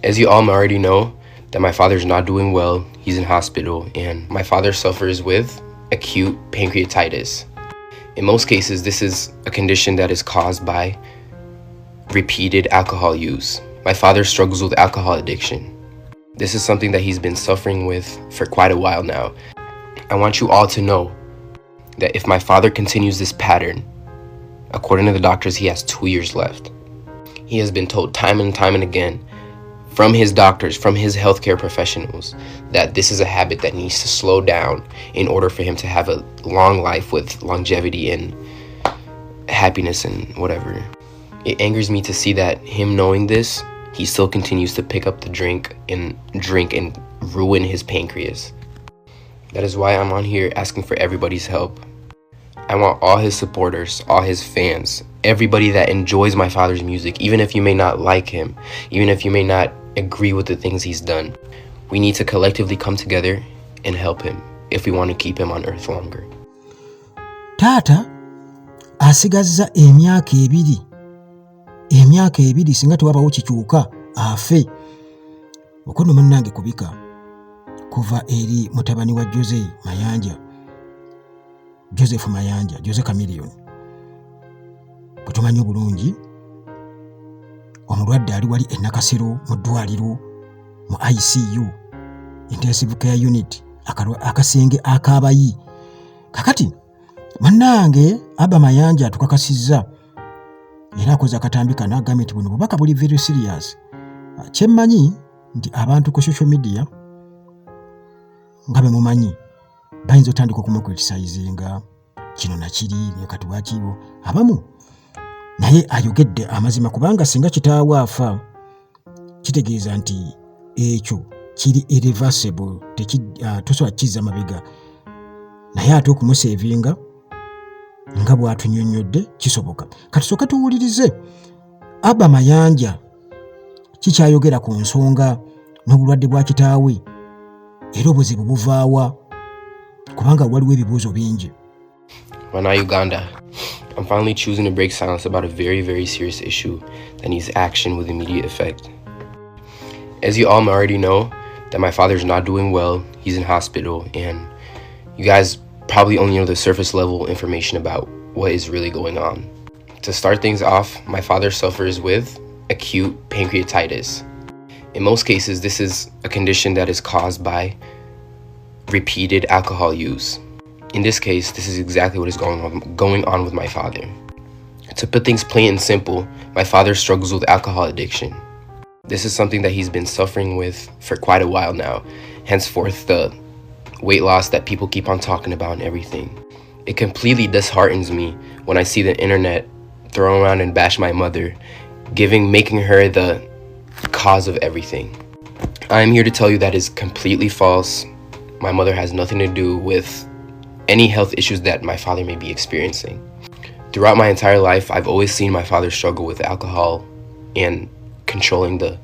As you all already know, that my father's not doing well, he's in hospital, and my father suffers with acute pancreatitis. In most cases, this is a condition that is caused by repeated alcohol use. My father struggles with alcohol addiction. This is something that he's been suffering with for quite a while now. I want you all to know that if my father continues this pattern, according to the doctors, he has 2 years left. He has been told time and time and again from his doctors, from his healthcare professionals, that this is a habit that needs to slow down in order for him to have a long life with longevity and happiness and whatever. It angers me to see that him knowing this, he still continues to pick up the drink and ruin his pancreas. That is why I'm on here asking for everybody's help. I want all his supporters, all his fans, everybody that enjoys my father's music, even if you may not like him, even if you may not agree with the things he's done. We need to collectively come together and help him if we want to keep him on earth longer. Taata Asigazza emyaka ebiri singa tewabawo kikyuka afe. Okono munnange kubika kuva eri mutabani wa Joseph Mayanja, Jose Chameleon. Butumanyi bulungi omulwadde ali wali Nakasero mu ddwaliro mu ICU, intensive care unit, akasenge akabayi. Kakati munnange Abba Mayanja atukakasizza era akoze akatambi kano agambye nti buno bubaka buli very serious. Kyemmanyi nti abantu ku social media nga bwe mumanyi bayinza otandika okumucriticizinga kino nakiri nekati wakibo abamu, naye ayogedde amazima kubanga singa kitaawe afa kitegeeza nti ekyo kiri irreversible, tosobola kizza mabega, naye ate okumusevinga nga bw'atunnyonnyodde kisoboka. Katusooka tuwulirize Abba Mayanja kikyayogera ku nsonga n'obulwadde bwa kitaawe era obuzibu buvaawa, kubanga waliwo ebibuuzo bingi. Wana Uganda, I'm finally choosing to break silence about a very, very serious issue that needs action with immediate effect. As you all already know, that my father's not doing well, he's in hospital, and you guys probably only know the surface level information about what is really going on. To start things off, my father suffers with acute pancreatitis. In most cases, this is a condition that is caused by repeated alcohol use. In this case, this is exactly what is going on with my father. To put things plain and simple, my father struggles with alcohol addiction. This is something that he's been suffering with for quite a while now, henceforth the weight loss that people keep on talking about and everything. It completely disheartens me when I see the internet throw around and bash my mother, making her the cause of everything. I am here to tell you that is completely false. My mother has nothing to do with any health issues that my father may be experiencing. Throughout my entire life, I've always seen my father struggle with alcohol and controlling the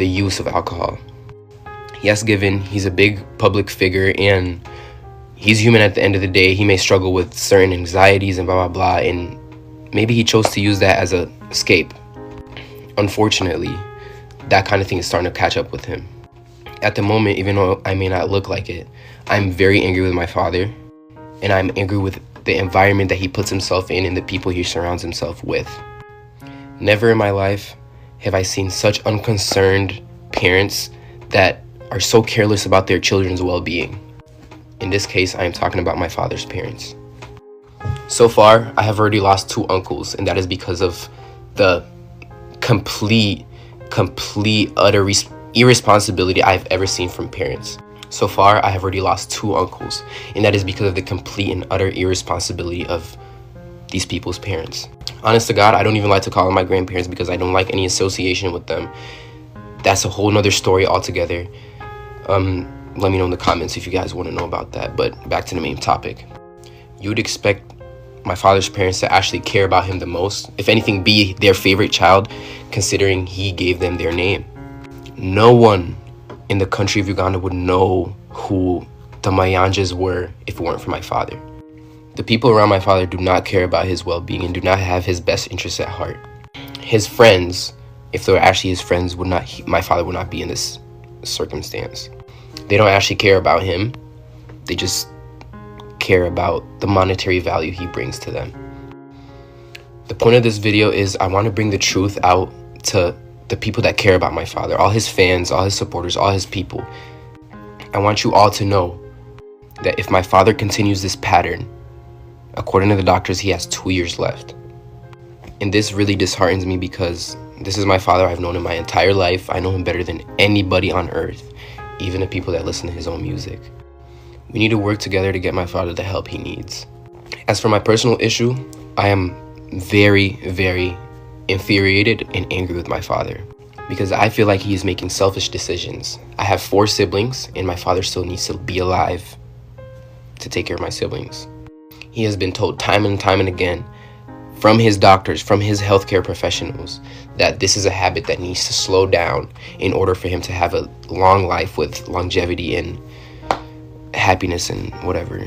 use of alcohol. Yes, given he's a big public figure and he's human at the end of the day, he may struggle with certain anxieties and blah, blah, blah, and maybe he chose to use that as an escape. Unfortunately, that kind of thing is starting to catch up with him. At the moment, even though I may not look like it, I'm very angry with my father, and I'm angry with the environment that he puts himself in and the people he surrounds himself with. Never in my life have I seen such unconcerned parents that are so careless about their children's well-being. In this case, I am talking about my father's parents. So far, I have already lost 2 uncles, and that is because of the complete, utter irresponsibility I've ever seen from parents. So far, I have already lost 2 uncles, and that is because of the complete and utter irresponsibility of these people's parents. Honest to God, I don't even like to call them my grandparents because I don't like any association with them. That's a whole nother story altogether. Let me know in the comments if you guys want to know about that, but back to the main topic. You would expect my father's parents to actually care about him the most, if anything, be their favorite child, considering he gave them their name. No one in the country of Uganda would know who the Mayanjas were if it weren't for my father. The people around my father do not care about his well-being and do not have his best interests at heart. His friends if they were actually his friends, my father would not be in this circumstance. They don't actually care about him. They just care about the monetary value he brings to them. The point of this video is I want to bring the truth out to the people that care about my father, all his fans, all his supporters, all his people. I want you all to know that if my father continues this pattern, according to the doctors, he has 2 years left. And this really disheartens me because this is my father I've known in my entire life. I know him better than anybody on earth, even the people that listen to his own music. We need to work together to get my father the help he needs. As for my personal issue, I am very, very infuriated and angry with my father because I feel like he is making selfish decisions. I have 4 siblings and my father still needs to be alive to take care of my siblings. He has been told time and time and again from his doctors, from his healthcare professionals, that this is a habit that needs to slow down in order for him to have a long life with longevity and happiness and whatever.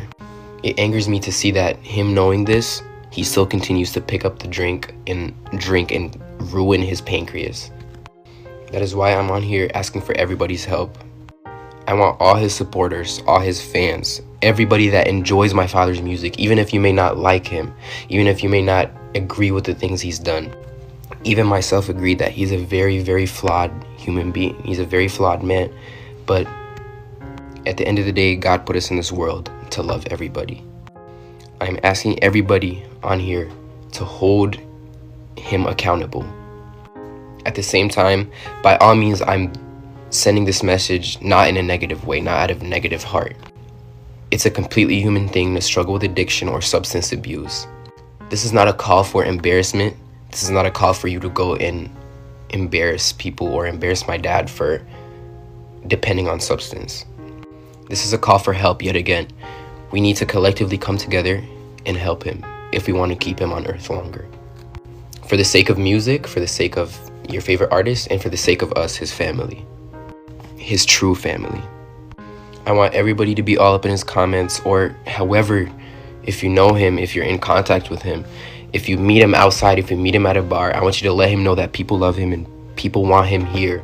It angers me to see that him knowing this, he still continues to pick up the drink and ruin his pancreas. That is why I'm on here asking for everybody's help. I want all his supporters, all his fans, everybody that enjoys my father's music, even if you may not like him, even if you may not agree with the things he's done. Even myself agreed that he's a very, very flawed human being. He's a very flawed man. But at the end of the day, God put us in this world to love everybody. I'm asking everybody on here to hold him accountable. At the same time, by all means, I'm sending this message not in a negative way, not out of a negative heart. It's a completely human thing to struggle with addiction or substance abuse. This is not a call for embarrassment. This is not a call for you to go and embarrass people or embarrass my dad for depending on substance. This is a call for help yet again. We need to collectively come together and help him if we want to keep him on earth longer. For the sake of music, for the sake of your favorite artist, and for the sake of us, his family. His true family. I want everybody to be all up in his comments, or however, if you know him, if you're in contact with him, if you meet him outside, if you meet him at a bar, I want you to let him know that people love him and people want him here.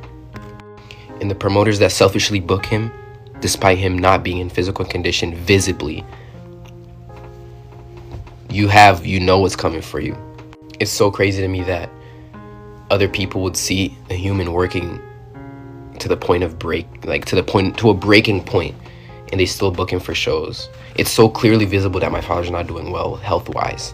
And the promoters that selfishly book him, despite him not being in physical condition visibly, you know what's coming for you. It's so crazy to me that other people would see a human working to the point of to a breaking point, and they still book him for shows. It's so clearly visible that my father's not doing well health-wise,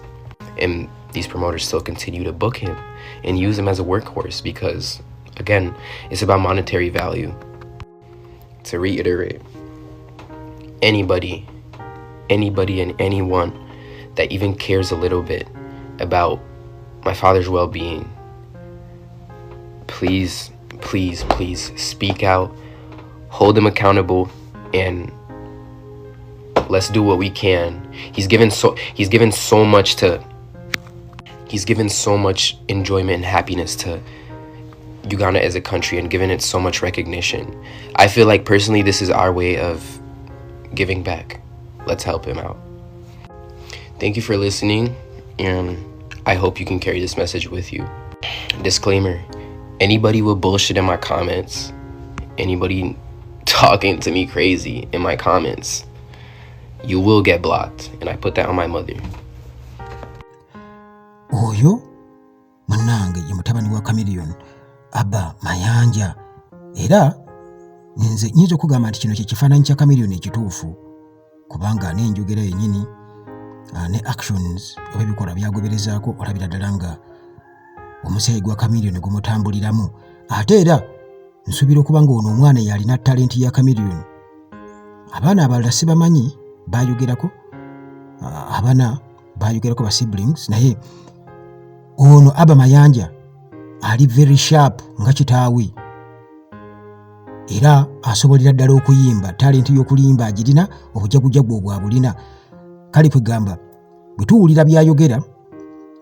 and these promoters still continue to book him and use him as a workhorse because, again, it's about monetary value. To reiterate, anybody and anyone that even cares a little bit about my father's well-being, please speak out, hold him accountable, and let's do what we can. He's given so much enjoyment and happiness to Uganda as a country and given it so much recognition. I feel like personally this is our way of giving back. Let's help him out. Thank you for listening, and I hope you can carry this message with you. Disclaimer: anybody with bullshit in my comments, anybody talking to me crazy in my comments, you will get blocked, and I put that on my mother. Oyo munange ye mutabani wa Chameleone, Abba Mayanja. Era nze nyinza okugamba nti kino kye kifaananyi kya Chameleone ekituufu, kubanga n'enjogera yennyini ne actions oba ebikolwa byagoberezaako olabira ddala nga omusaayi gwa Chameleone gumutambuliramu. Ate era nsuubira okuba ng'ono omwana yalina talenti ya Chameleone. Abaana abalala sibamanyi bayogerako, abaana bayogerako ba siblings, naye ono Abba Mayanja ali very sharp nga kitaawe, era asobolera ddala okuyimba. Talenti y'okulimba agirina, obujagujagu obwabulina. Kale kwegamba bwe tuwulira byayogera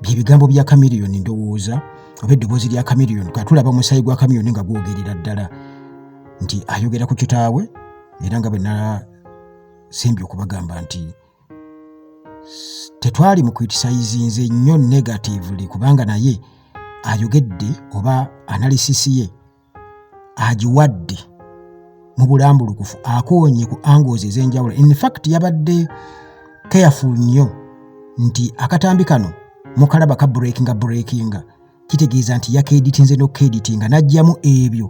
bye bigambo bya Chameleone, ndowooza oba eddoboozi lya Chameleone, katulaba omusaayi gwa Chameleone nga gwogerera ddala nti ayogera ku kitaawe. Era nga bwe nasimbye okubagamba nti tetwali mu criticize nze nnyo negatively, kubanga naye ayogedde oba analysis ye agiwadde mu bulambulukufu, akoonye ku angles ez'enjawulo. In fact yabadde careful nnyo nti akatambi kano mukalaba ka breakinga kitegeeza nti yakeeditinze n'okkeeditinga n'ajjamu ebyo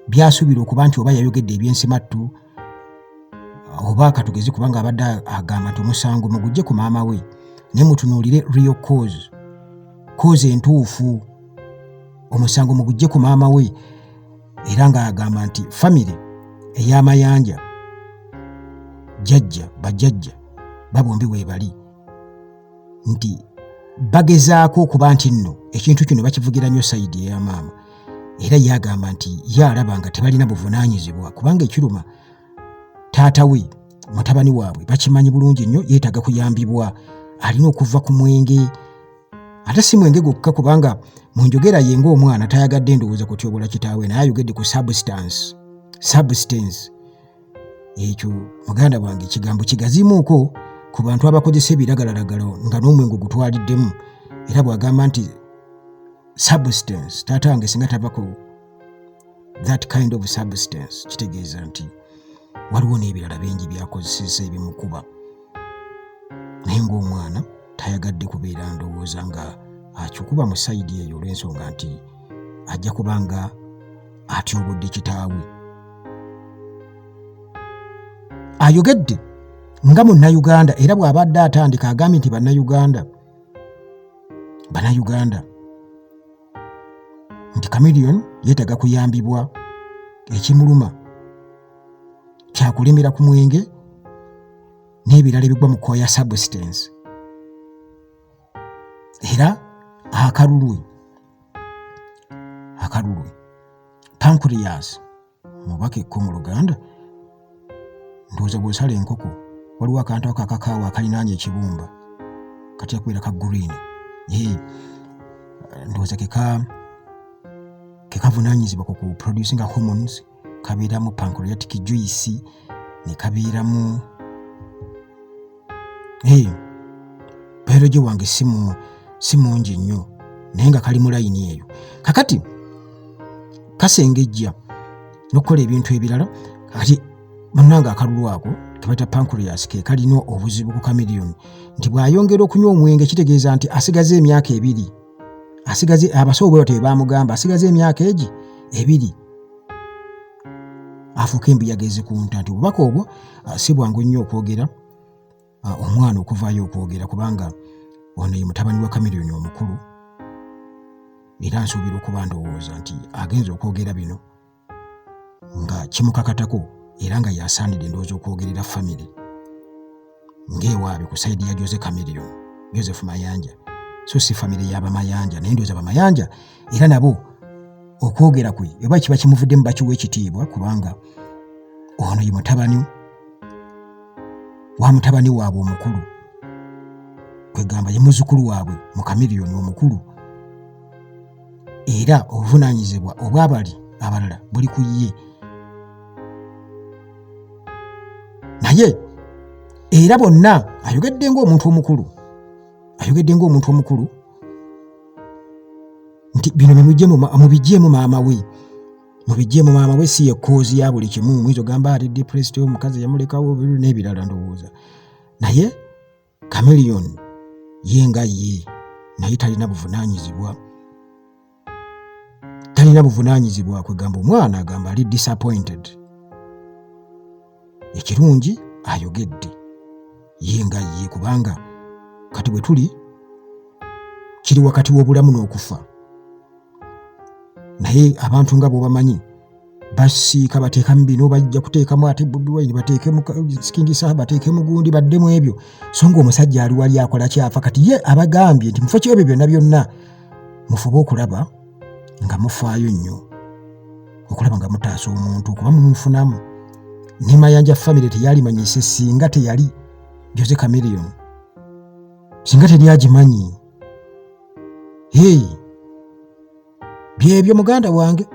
byasuubira okuba nti oba yayogedde ebyensimattu oba katugezi kubanga abadde agamba nti omusango mugujje ku maama we ne mutunuulire real cause entuufu, omusango mugujje ku maama we. Era ng'agamba nti famire ey'amayanja bajjajja babombi weebali nti bagezaako okuba nti nno ekintu kino bakivugira nnyo sayidi eya maama, era yagamba nti yalaba nga tebalina buvunaanyizibwa kubanga ekiruma taata we mutabani waabwe bakimanyi bulungi nnyo, yeetaaga kuyambibwa, alina okuva ku mwenge, ate si mwenge gwokka kubanga mu njogera ye ng'omwana tayagadde ndowooza kutyobola kitaawe, naye ayogedde ku substance. Ekyo muganda wange ekigambo kigazimuuko ku bantu abakozesa ebiragalalagalo nga n'omwenge gutwaliddemu, era bw'agamba nti substance, taata wange singa tava ku that kind of substance kitegeeza nti waliwo n'ebirala bingi byakozesesa ebimukuba, naye ng'omwana tayagadde kubeera ndowooza nga akikuba mu sayidi eyo olw'ensonga nti ajja kubanga atyobodde kitaawe. Ayogedde nga munnayuganda era bw'abadde atandika agambye nti bannayuganda nti Chameleone yeetaaga kuyambibwa, ekimuluma kyakulemera ku mwenge n'ebirala ebigwa mu kkoya substance. Era akalulwe pancreas mubaka ekko mu Luganda, ndowooza bw'osala enkoko waliwo akantu ako akakaawa akalinaanya ekibumba katya kubeera ka green, ndowooza kekavunaanyizibwa ku producing hormones, kabeeramu pancreatic juice ne kabeeramu biology wange si mungi nnyo naye nga kali mu layini eyo. Kakati kasengejja n'okukola ebintu ebirala. Kakati munnange akalulu ako kebayita pancreas ke kalina obuzibu ku Chameleone nti bw'ayongera okunywa omwenge kitegeeza nti asigaze emyaka 2, abasawo bwe batyo bamugamba asigaze emyaka 2 afuuka embuyaga ezikunta, nti obubaka obwo si bwangu nnyo okwogera omwana okuvaayo okwogera kubanga ono ye mutabani wa Chameleone omukulu, era nsuubira okuba ndowooza nti agenza okwogera bino nga kimukakatako era nga yasaanidde ndowooza okwogerera famire ng'ewaabwe ku sayidi ya Joseph Mayanja, so si famire y'Abamayanja naye ndowooza Abamayanja era nabo okwogera kwe oba kiba kimuvuddemu bakiwa ekitiibwa kubanga ono ye mutabani waabwe omukulu, kwegamba ye muzzukulu waabwe mu Chameleone omukulu, era obuvunaanyizibwa obw'abali abalala buli ku ye. Naye era bonna ayogedde ng'omuntu omukulu nti bino mubijjeemu maama we, si ye koozi ya buli kimu. Mwizo gamba ati depressed, omukazi yamulekawo n'ebirala ndowooza, naye Chameleone ye nga ye naye talina buvunaanyizibwa kwegamba omwana agamba ali disappointed. Ekirungi ayogedde ye nga ye kubanga kati bwe tuli kiri wakati w'obulamu n'okufa, naye abantu nga bw'obamanyi basiika bateekamu bino bajja kuteekamu ate Bobi Wine bateekemu sikingisa bateekemu gundi baddemu ebyo, so ng'omusajja ali wali akola kyafa. Kati ye abagambye nti mufo kyebyo byonna mufube okulaba nga mufaayo nnyo, okulaba nga mutaasa omuntu okuba mumufunamu. Ne Mayanja famire teyalimanyise singa teyali Jose Chameleone, singa teri agimanyi. Byebyo muganda wange